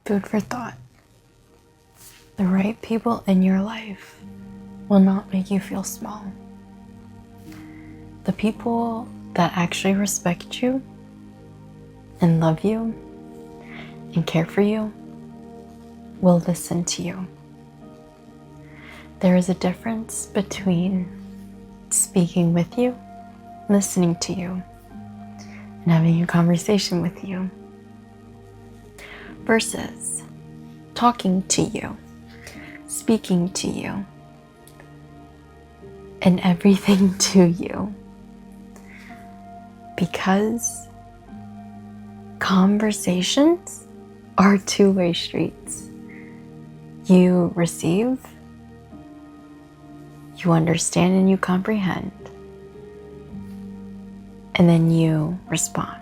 Food for thought. The right people in your life will not make you feel small. The people that actually respect you and love you and care for you will listen to you. There is a difference between speaking with you, listening to you, and having a conversation with you, versus talking to you, speaking to you, and everything to you. Because conversations are two-way streets. You receive, you understand and you comprehend, and then you respond.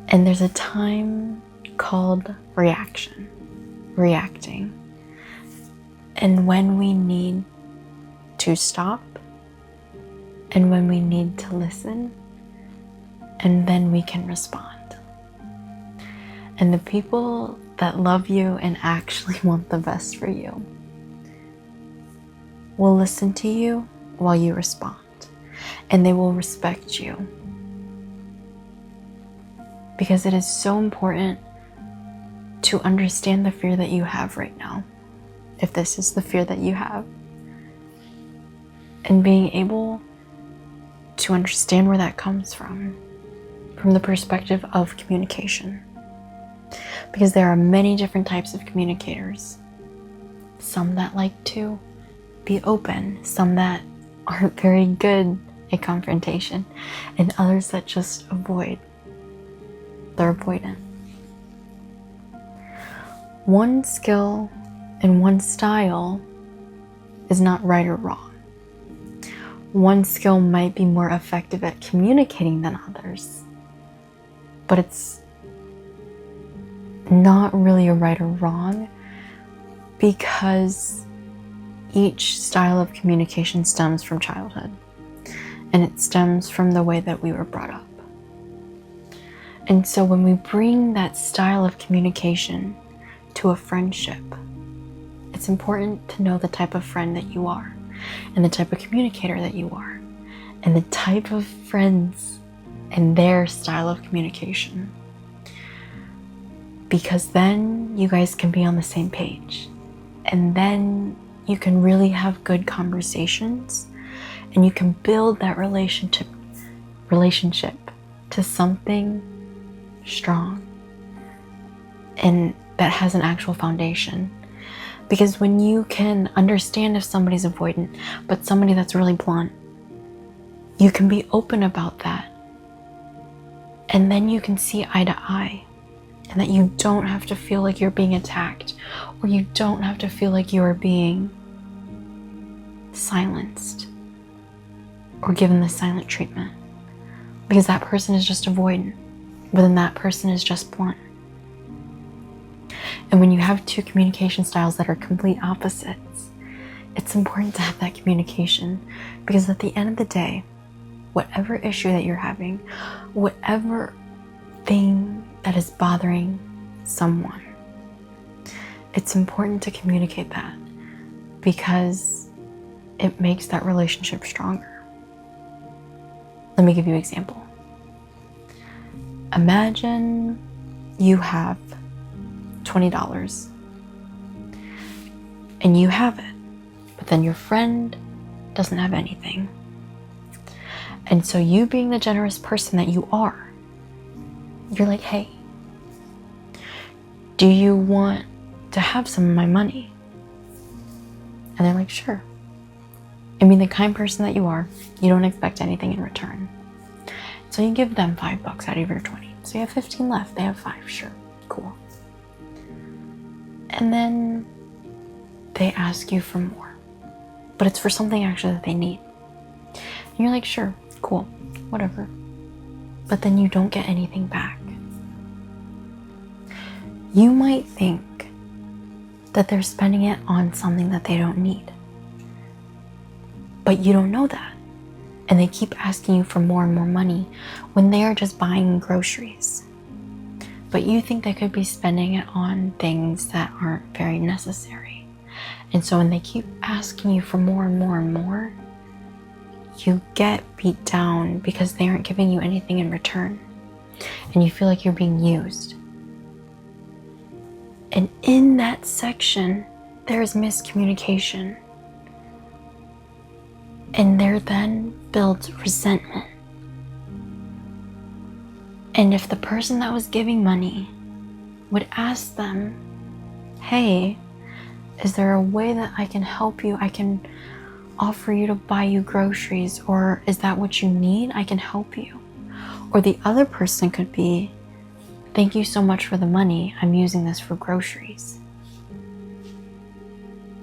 And there's a time called reacting. And when we need to stop, and when we need to listen, and then we can respond. And the people that love you and actually want the best for you will listen to you while you respond, and they will respect you. Because it is so important to understand the fear that you have right now, if this is the fear that you have, and being able to understand where that comes from the perspective of communication. Because there are many different types of communicators. Some that like to be open, some that aren't very good at confrontation, and others that just avoid. They're avoidant. One skill and one style is not right or wrong. One skill might be more effective at communicating than others, but it's not really a right or wrong, because each style of communication stems from childhood, and it stems from the way that we were brought up. And so when we bring that style of communication to a friendship, it's important to know the type of friend that you are, and the type of communicator that you are, and the type of friends and their style of communication. Because then you guys can be on the same page, and then you can really have good conversations, and you can build that relationship to something strong and that has an actual foundation. Because when you can understand if somebody's avoidant, but somebody that's really blunt, you can be open about that, and then you can see eye to eye, and that you don't have to feel like you're being attacked, or you don't have to feel like you are being silenced or given the silent treatment, because that person is just avoidant, but then that person is just blunt. And when you have two communication styles that are complete opposites, it's important to have that communication, because at the end of the day, whatever issue that you're having, whatever thing that is bothering someone, it's important to communicate that, because it makes that relationship stronger. Let me give you an example. Imagine you have $20 and you have it, but then your friend doesn't have anything. And so you, being the generous person that you are, you're like, hey, do you want to have some of my money? And they're like, sure. And being the kind person that you are, you don't expect anything in return. So you give them $5 out of your 20. So you have 15 left. They have 5. Sure. Cool. And then they ask you for more, but it's for something actually that they need. And you're like, sure, cool, whatever. But then you don't get anything back. You might think that they're spending it on something that they don't need, but you don't know that. And they keep asking you for more and more money when they are just buying groceries. but you think they could be spending it on things that aren't very necessary. And so when they keep asking you for more and more and more, you get beat down because they aren't giving you anything in return. And you feel like you're being used. And in that section, there is miscommunication. And there then builds resentment. And if the person that was giving money would ask them, hey, is there a way that I can help you? I can offer you to buy you groceries, or is that what you need? I can help you. Or the other person could be, thank you so much for the money. I'm using this for groceries.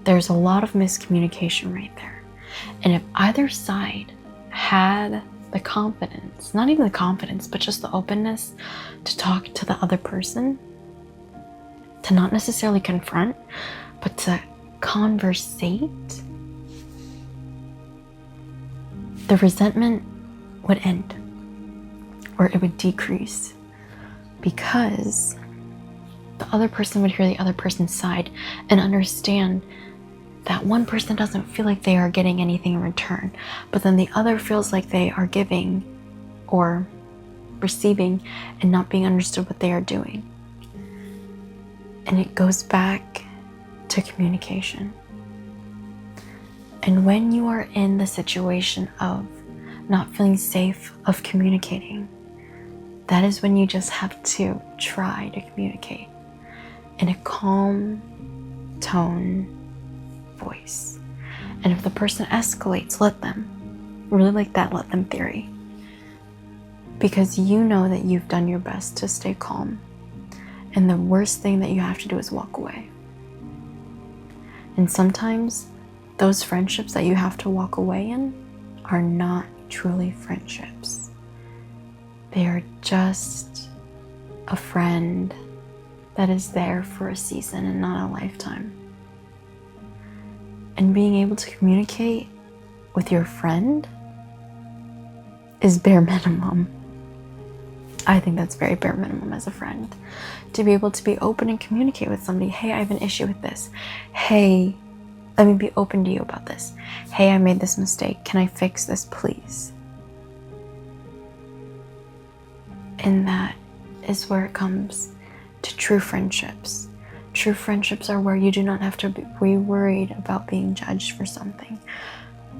There's a lot of miscommunication right there. And if either side had the confidence, not even the confidence, but just the openness to talk to the other person, to not necessarily confront, but to conversate, the resentment would end, or it would decrease, because the other person would hear the other person's side and understand that one person doesn't feel like they are getting anything in return, but then the other feels like they are giving or receiving and not being understood what they are doing. And it goes back to communication. And when you are in the situation of not feeling safe of communicating, that is when you just have to try to communicate in a calm tone, voice. And if the person escalates, let them. Really like that let them theory. Because you know that you've done your best to stay calm. And the worst thing that you have to do is walk away. And sometimes those friendships that you have to walk away in are not truly friendships. They are just a friend that is there for a season and not a lifetime. And being able to communicate with your friend is bare minimum. I think that's very bare minimum as a friend. To be able to be open and communicate with somebody. Hey, I have an issue with this. Hey, let me be open to you about this. Hey, I made this mistake. Can I fix this, please? And that is where it comes to true friendships. True friendships are where you do not have to be worried about being judged for something,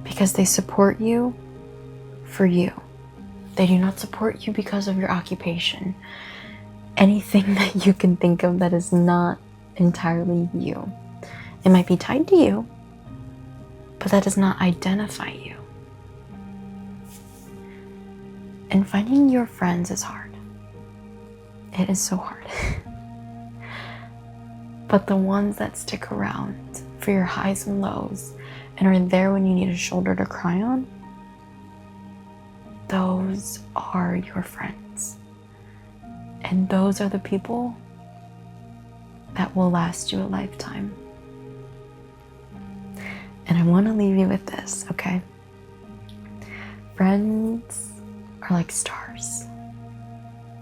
because they support you for you. They do not support you because of your occupation. Anything that you can think of that is not entirely you. It might be tied to you, but that does not identify you. And finding your friends is hard. It is so hard. But the ones that stick around for your highs and lows and are there when you need a shoulder to cry on, those are your friends. And those are the people that will last you a lifetime. And I want to leave you with this, okay? Friends are like stars.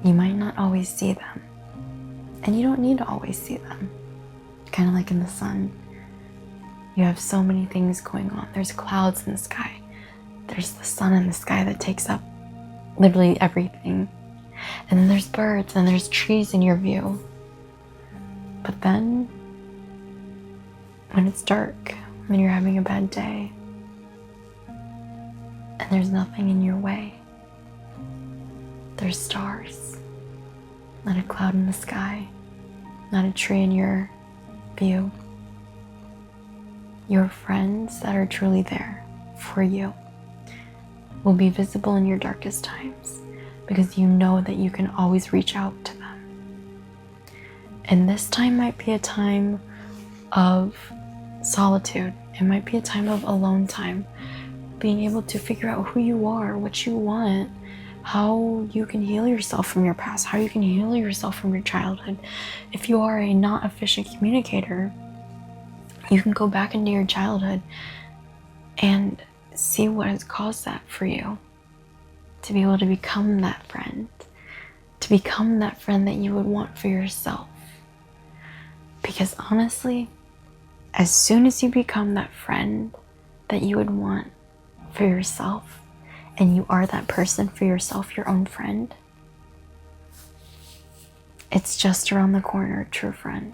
You might not always see them, and you don't need to always see them. Kind of like in the sun. You have so many things going on. There's clouds in the sky. There's the sun in the sky that takes up literally everything. And then there's birds, and there's trees in your view. But then, when it's dark, when you're having a bad day, and there's nothing in your way, there's stars. Not a cloud in the sky, not a tree in your view. Your friends that are truly there for you will be visible in your darkest times, because you know that you can always reach out to them. And this time might be a time of solitude. It might be a time of alone time, being able to figure out who you are, what you want, how you can heal yourself from your past, how you can heal yourself from your childhood. If you are a not efficient communicator, you can go back into your childhood and see what has caused that for you, to be able to become that friend, to become that friend that you would want for yourself. Because honestly, as soon as you become that friend that you would want for yourself, and you are that person for yourself, your own friend, it's just around the corner, true friend.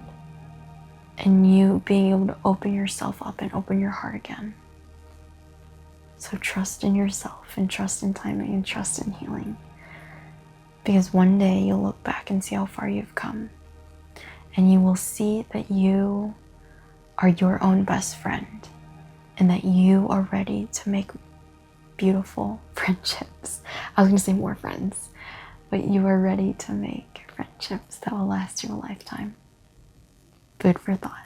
And you being able to open yourself up and open your heart again. So trust in yourself, and trust in timing, and trust in healing. Because one day you'll look back and see how far you've come. And you will see that you are your own best friend, and that you are ready to make beautiful friendships. I was going to say more friends, but you are ready to make friendships that will last you a lifetime. Food for thought.